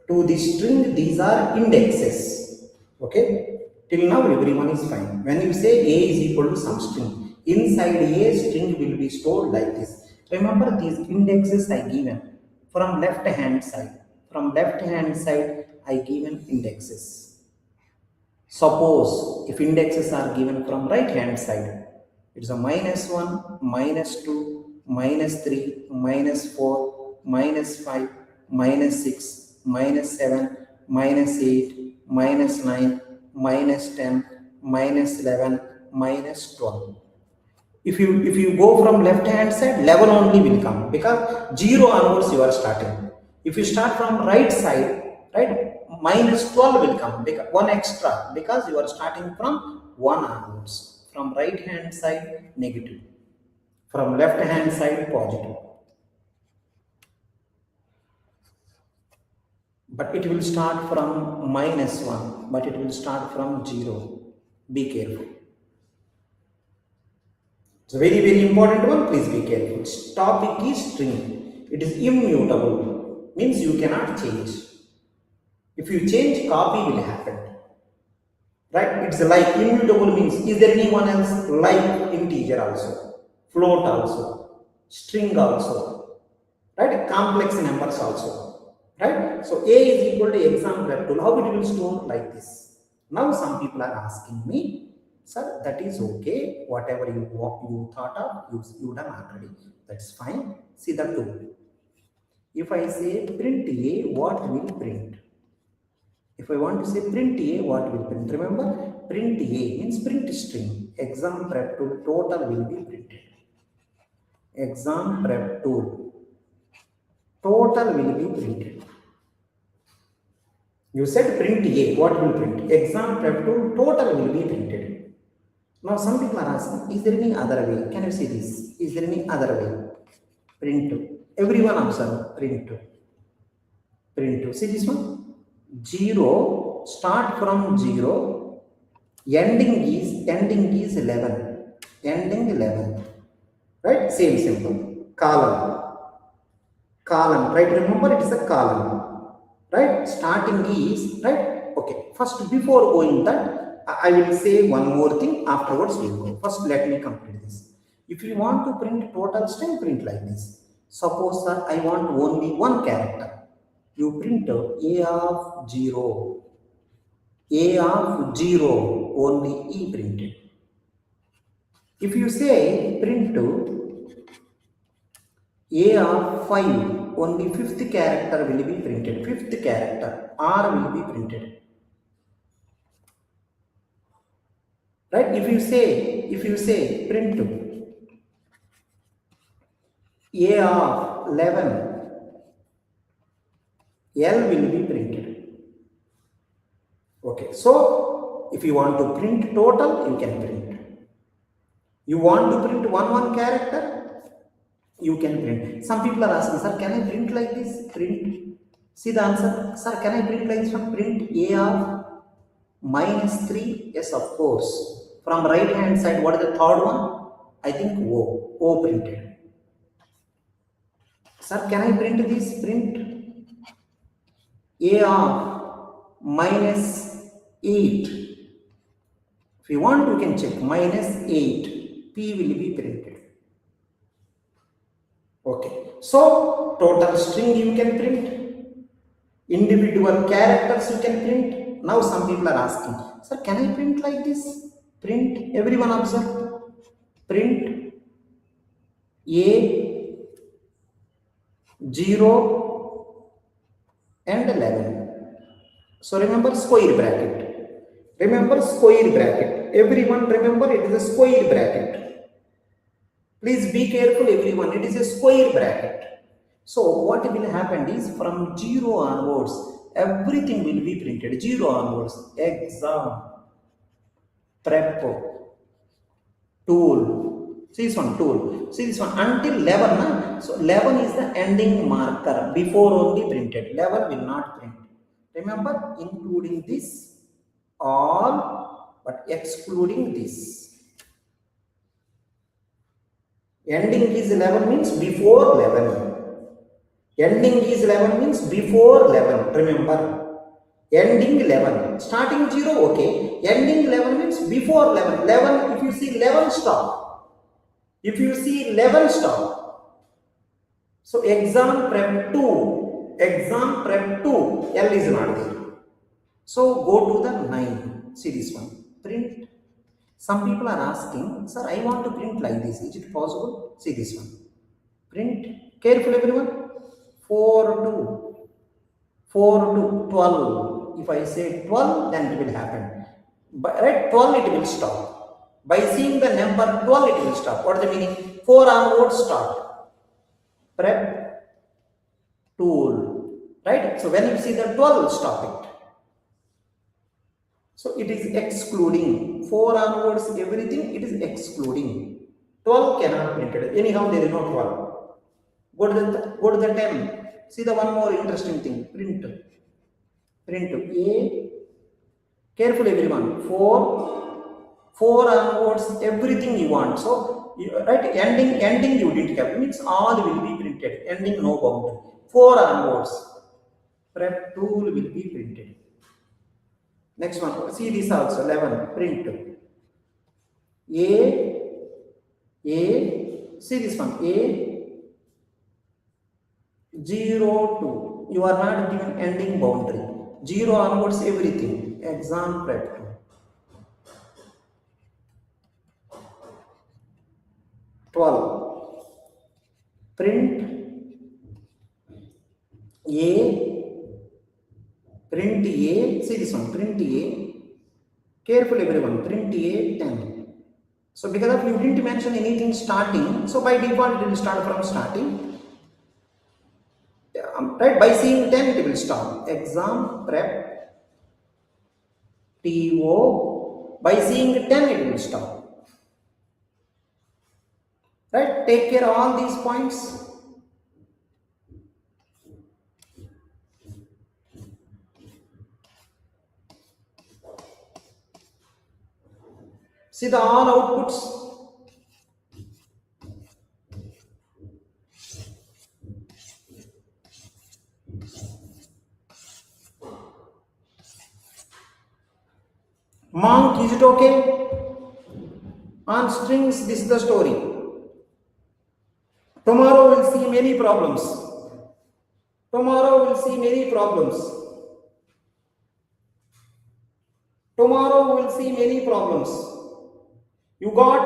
A: To the string, these are indexes. Okay? Till now, everyone is fine. When you say A is equal to some string, inside A, string will be stored like this. Remember these indexes I given from left hand side. From left hand side, I given indexes. Suppose if indexes are given from right hand side, it's a -1, -2, -3, -4, -5, -6, -7, -8, -9, -10, -11, -12. If you go from left hand side, 11 only will come because 0 onwards you are starting. If you start from right side, right, -12 will come because one extra because you are starting from 1 onwards. From right hand side negative, from left hand side positive. But it will start from -1, but it will start from 0. Be careful. It's a very, very important one. Please be careful. Topic is string. It is immutable. Means you cannot change. If you change, copy will happen. Right? It's like immutable means is there anyone else like integer also, float also, string also, right? Complex numbers also. Right? So A is equal to exam prep tool. How it will store like this? Now some people are asking me, sir, that is okay. Whatever you thought of, you done already. That's fine. See the tool. If I say print A, what will print? If I want to say print A, what will print? Remember, print A means print string. Exam prep tool total will be printed. Exam prep tool total will be printed. You said print A, what will print? Exam prep tool total will be printed. Now some people are asking, is there any other way? Can you see this? Is there any other way? Print 2. Everyone observe print 2. Print 2. See this one? 0, start from 0, ending is 11. Ending 11. Right? Same simple. Column. Column. Right? Remember it is a column. Right? Starting is, right? Okay. First, before going that, I will say one more thing. Afterwards, we will go. First, let me complete this. If you want to print total string, print like this. Suppose that I want only one character. You print A of 0. A of 0, only E printed. If you say print A of 5, only fifth character will be printed. Fifth character, R will be printed. Right? If you say print A of 11, L will be printed. Okay, so if you want to print total, you can print. You want to print one character, you can print. Some people are asking, sir, can I print like this? Print. See the answer, sir, can I print like this one? Print A of -3. Yes, of course. From right hand side, what is the third one? I think O. O printed. Sir, can I print this? Print A of -8. If you want, you can check -8. P will be printed. Okay. So total string you can print. Individual characters you can print. Now some people are asking, sir, can I print like this? Print. Everyone observe. Print A 0 and 11. So remember square bracket. Remember square bracket. Everyone remember it is a square bracket. Please be careful everyone. It is a square bracket. So what will happen is from 0 onwards, everything will be printed. 0 onwards. Exam. Prep. Tool. See this one, tool. See this one, until 11. So 11 is the ending marker. Before only printed. 11 will not print. Remember, including this, all, but excluding this. Ending is 11 means before 11. Ending is 11 means before 11. Remember, ending 11. Starting 0, okay. Ending 11 means before 11. 11, if you see 11, stop. If you see 11, stop. So, exam prep 2. Exam prep 2. L is not there. So, go to the 9. See this one. Print. Some people are asking, sir, I want to print like this. Is it possible? See this one. Print. Careful, everyone. 4 to 12. If I say 12, then it will happen. But at 12, it will stop. By seeing the number 12, it will stop. What is the meaning? 4 onwards start. Prep tool. Right? So when you see the 12, stop it. So it is excluding. 4 onwards, everything, it is excluding. 12 cannot be printed. Anyhow, there is no 12. Go to the 10. See the one more interesting thing. Print. Print A. Carefully, everyone. 4 onwards, everything you want. So, right, ending you didn't have. It means all will be printed. Ending no boundary. 4 onwards. Prep tool will be printed. Next one. See this also. 11. Print. See this one. A. 0 to. You are not given ending boundary. 0 onwards, everything. Exam prep 2. 12. Print A. Print A. See this one. Print A. Careful, everyone. Print A 10. So because of you didn't mention anything starting, so by default it will start from starting. Right, by seeing 10 it will stop. Exam prep TO. By seeing 10 it will stop. Right, take care of all these points. See the all outputs. Monk, is it okay? On strings, this is the story. Tomorrow we'll see many problems. Tomorrow we'll see many problems. Tomorrow we'll see many problems. You got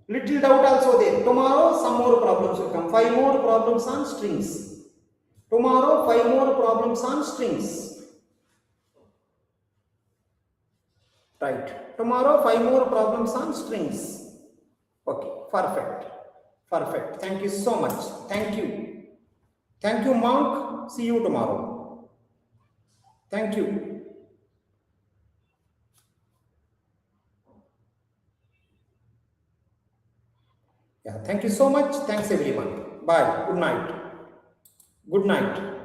A: little doubt also there. Tomorrow some more problems will come. 5 more problems on strings. Tomorrow 5 more problems on strings. Right. Tomorrow 5 more problems on strings. Okay. Perfect. Perfect. Thank you so much. Thank you. Thank you, Monk. See you tomorrow. Thank you. Yeah. Thank you so much. Thanks, everyone. Bye. Good night. Good night.